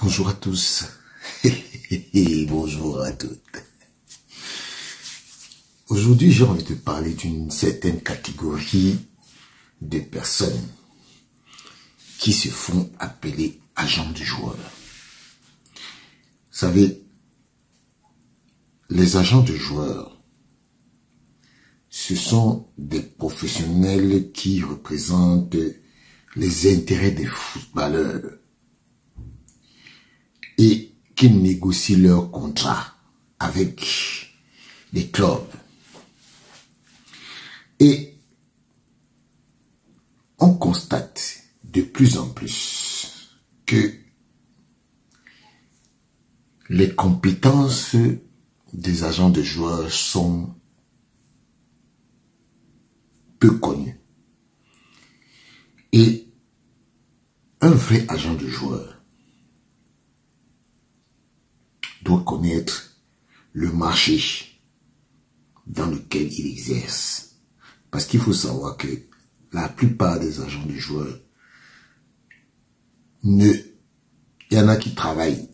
Bonjour à tous et bonjour à toutes. Aujourd'hui, j'ai envie de parler d'une certaine catégorie de personnes qui se font appeler agents de joueurs. Vous savez, les agents de joueurs, ce sont des professionnels qui représentent les intérêts des footballeurs et qui négocient leurs contrats avec les clubs. Et on constate de plus en plus que les compétences des agents de joueurs sont peu connues. Et un vrai agent de joueur doit connaître le marché dans lequel il exerce. Parce qu'il faut savoir que la plupart des agents de joueurs, il y en a qui travaillent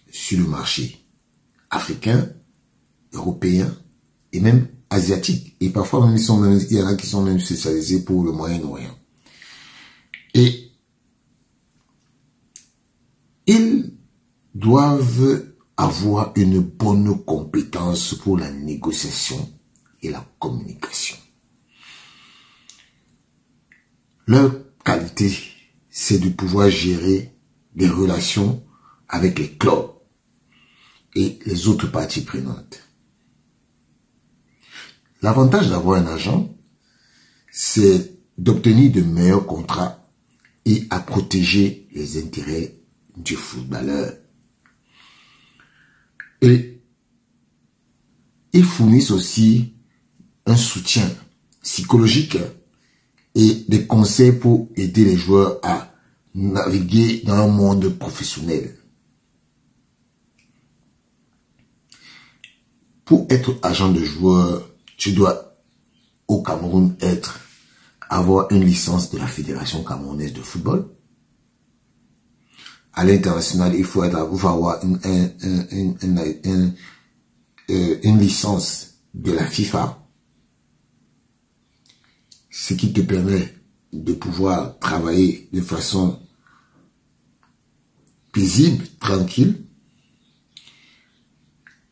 sur le marché africain, européen et même asiatique. Et parfois même, il y en a qui sont même spécialisés pour le Moyen-Orient. Et ils doivent avoir une bonne compétence pour la négociation et la communication. Leur qualité, c'est de pouvoir gérer des relations avec les clubs et les autres parties prenantes. L'avantage d'avoir un agent, c'est d'obtenir de meilleurs contrats et à protéger les intérêts du footballeur. Et ils fournissent aussi un soutien psychologique et des conseils pour aider les joueurs à naviguer dans un monde professionnel. Pour être agent de joueur, tu dois au Cameroun avoir une licence de la Fédération camerounaise de football. À l'international, il faut avoir une licence de la FIFA, ce qui te permet de pouvoir travailler de façon paisible, tranquille.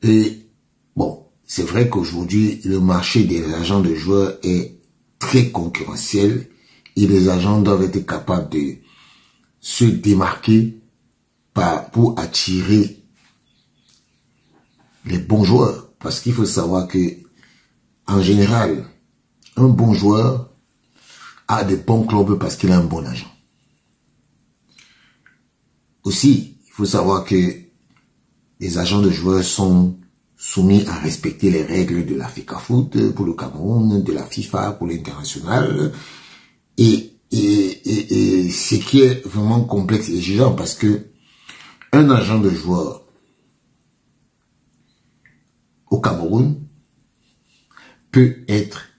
Et bon, c'est vrai qu'aujourd'hui, le marché des agents de joueurs est très concurrentiel et les agents doivent être capables de se démarquer pour attirer les bons joueurs. Parce qu'il faut savoir que, en général, un bon joueur a des bons clubs parce qu'il a un bon agent. Aussi, il faut savoir que les agents de joueurs sont soumis à respecter les règles de la FECAFOOT pour le Cameroun, de la FIFA pour l'international. Et ce qui est vraiment complexe et exigeant parce que un agent de joueur au Cameroun peut être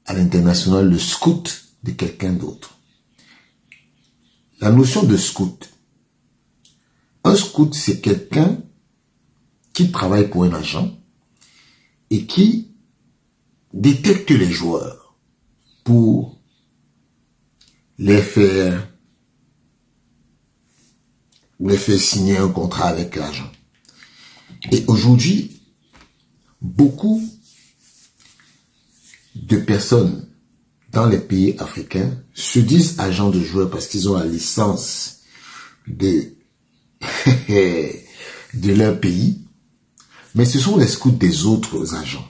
à l'international le scout de quelqu'un d'autre. La notion de scout. Un scout, c'est quelqu'un qui travaille pour un agent et qui détecte les joueurs pour les faire signer un contrat avec l'agent. Et aujourd'hui, beaucoup de personnes dans les pays africains se disent agents de joueurs parce qu'ils ont la licence de leur pays, mais ce sont les scouts des autres agents.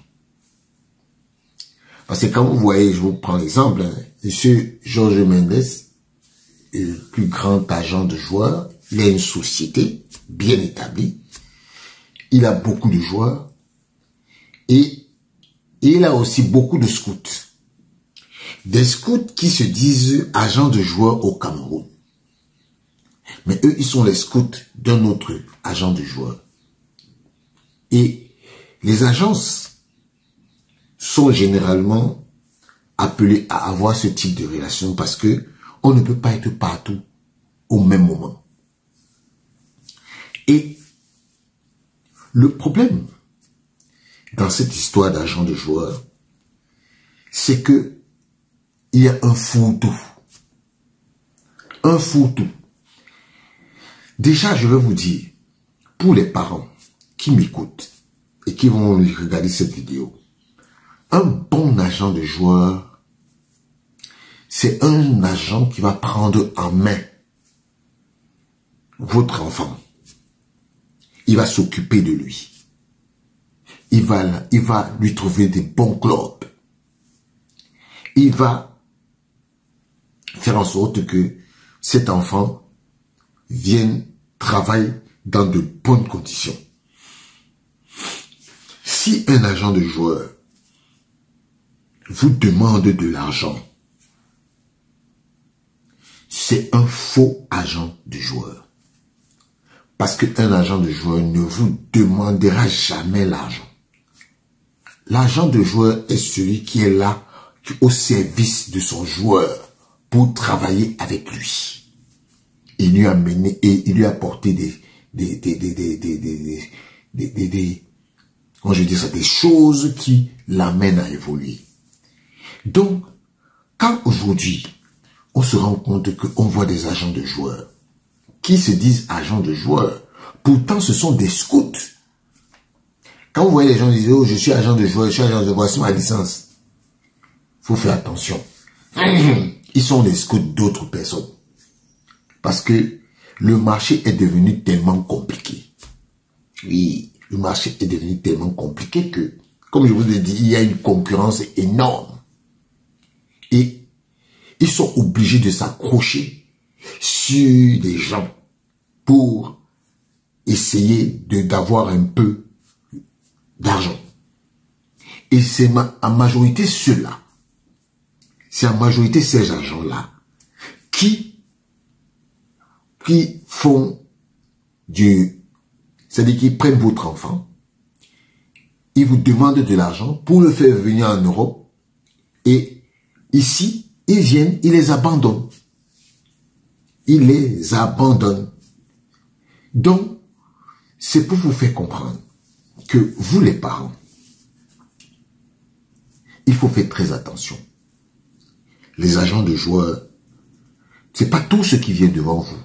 Parce que quand vous voyez, je vous prends l'exemple, monsieur Georges Mendes est le plus grand agent de joueurs. Il a une société bien établie. Il a beaucoup de joueurs. Et il a aussi beaucoup de scouts. Des scouts qui se disent agents de joueurs au Cameroun. Mais eux, ils sont les scouts d'un autre agent de joueurs. Et les agences sont généralement appelées à avoir ce type de relation parce que on ne peut pas être partout au même moment. Et le problème dans cette histoire d'agent de joueur, c'est que il y a un fourre-tout. Un fourre-tout. Déjà, je vais vous dire, pour les parents qui m'écoutent et qui vont regarder cette vidéo, un bon agent de joueur, c'est un agent qui va prendre en main votre enfant. Il va s'occuper de lui. Il va lui trouver des bons clubs. Il va faire en sorte que cet enfant vienne travailler dans de bonnes conditions. Si un agent de joueur vous demande de l'argent, c'est un faux agent de joueur. Parce qu'un agent de joueur ne vous demandera jamais l'argent. L'agent de joueur est celui qui est là au service de son joueur pour travailler avec lui. Il lui a mené et il lui a apporté comment je dis ça, des choses qui l'amènent à évoluer. Donc, quand aujourd'hui, on se rend compte qu'on voit des agents de joueurs qui se disent agents de joueurs, pourtant ce sont des scouts. Quand vous voyez les gens dire, oh, je suis agent de joueur, je suis agent de joueur, voici ma licence. Faut faire attention. Ils sont des scouts d'autres personnes. Parce que le marché est devenu tellement compliqué. Oui, le marché est devenu tellement compliqué que, comme je vous ai dit, il y a une concurrence énorme. Et ils sont obligés de s'accrocher sur des gens pour essayer d'avoir un peu d'argent. Et c'est en majorité ceux-là, c'est en majorité ces agents-là qui font c'est-à-dire qu'ils prennent votre enfant, ils vous demandent de l'argent pour le faire venir en Europe, et ici, ils viennent, ils les abandonnent. Ils les abandonnent. Donc, c'est pour vous faire comprendre que vous les parents, il faut faire très attention. Les agents de joueurs, c'est pas tous ceux qui viennent devant vous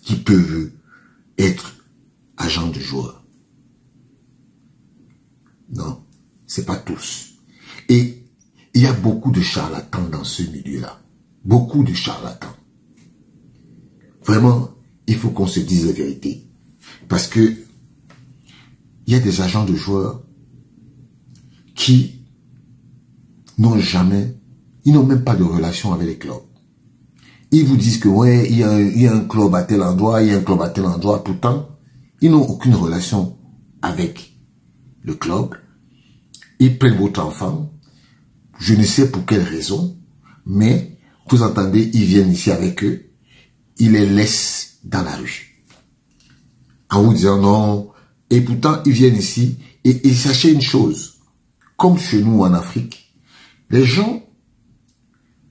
qui peuvent être agents de joueurs. Non, c'est pas tous. Et il y a beaucoup de charlatans dans ce milieu-là. Beaucoup de charlatans. Vraiment, il faut qu'on se dise la vérité. Parce que il y a des agents de joueurs qui n'ont jamais, ils n'ont même pas de relation avec les clubs. Ils vous disent que ouais, il y a un club à tel endroit, il y a un club à tel endroit. Pourtant, ils n'ont aucune relation avec le club. Ils prennent votre enfant. Je ne sais pour quelle raison, mais vous entendez, ils viennent ici avec eux. Ils les laissent dans la rue. En vous disant non. Et pourtant, ils viennent ici. Et sachez une chose. Comme chez nous en Afrique, les gens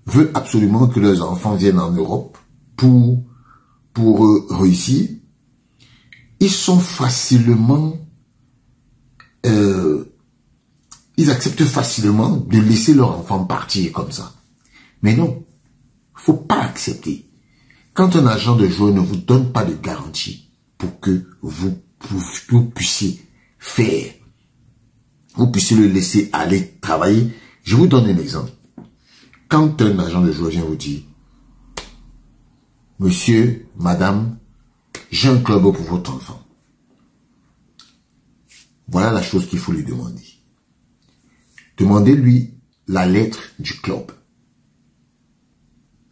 veulent absolument que leurs enfants viennent en Europe pour réussir. Ils sont facilement, ils acceptent facilement de laisser leur enfant partir comme ça. Mais non, faut pas accepter. Quand un agent de joueur ne vous donne pas de garantie pour que vous puissiez faire, vous puissiez le laisser aller travailler. Je vous donne un exemple. Quand un agent de joueur vient vous dire, monsieur, madame, j'ai un club pour votre enfant. Voilà la chose qu'il faut lui demander. Demandez-lui la lettre du club.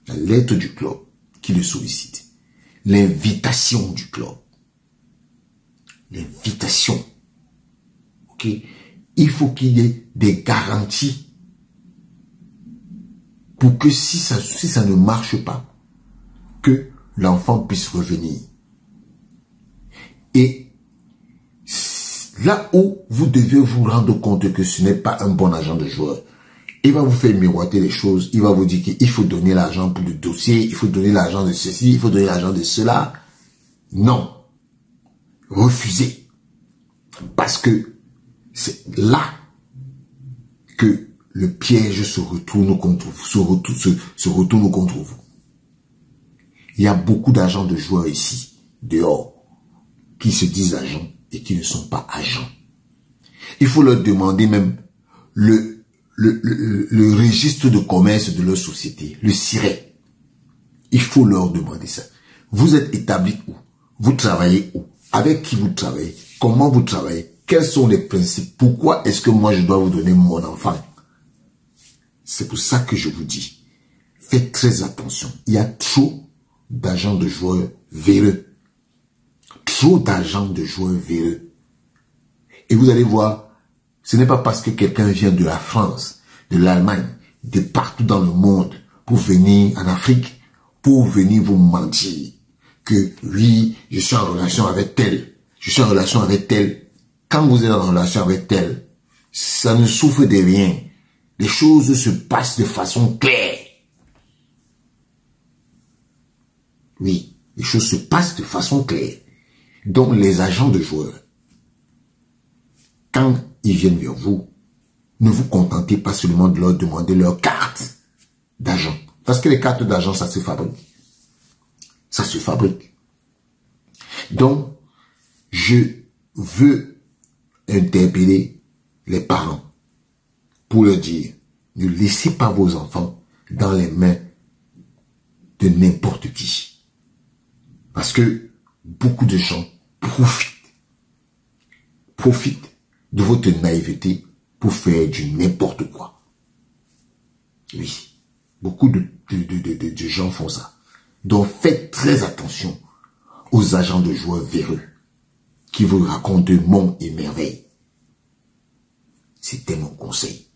La lettre du club qui le sollicite. L'invitation du club. L'invitation. Ok? Il faut qu'il y ait des garanties pour que si ça ne marche pas, que l'enfant puisse revenir. Et là où vous devez vous rendre compte que ce n'est pas un bon agent de joueur, il va vous faire miroiter les choses, il va vous dire qu'il faut donner l'argent pour le dossier, il faut donner l'argent de ceci, il faut donner l'argent de cela. Non. refusez. Parce que c'est là que le piège se retourne contre vous, se retourne contre vous. Il y a beaucoup d'agents de joueurs ici, dehors, qui se disent agents et qui ne sont pas agents. Il faut leur demander même le registre de commerce de leur société, le SIRET. Il faut leur demander ça. Vous êtes établi où? Vous travaillez où? Avec qui vous travaillez? Comment vous travaillez? Quels sont les principes? Pourquoi est-ce que moi je dois vous donner mon enfant? C'est pour ça que je vous dis, faites très attention. Il y a trop d'agents de joueurs véreux. Trop d'agents de joueurs véreux. Et vous allez voir, ce n'est pas parce que quelqu'un vient de la France, de l'Allemagne, de partout dans le monde, pour venir en Afrique, pour venir vous mentir que oui, je suis en relation avec tel, je suis en relation avec tel. Quand vous êtes en relation avec tel, ça ne souffre de rien. Les choses se passent de façon claire. Oui, les choses se passent de façon claire. Donc les agents de joueurs, quand ils viennent vers vous, ne vous contentez pas seulement de leur demander leur carte d'agent. Parce que les cartes d'agent, ça se fabrique. Ça se fabrique. Donc, je veux interpeller les parents pour leur dire, ne laissez pas vos enfants dans les mains de n'importe qui. Parce que beaucoup de gens profitent de votre naïveté pour faire du n'importe quoi. Oui, beaucoup de gens font ça. Donc faites très attention aux agents de joueurs véreux qui vous racontent de monts et merveilles. C'était mon conseil.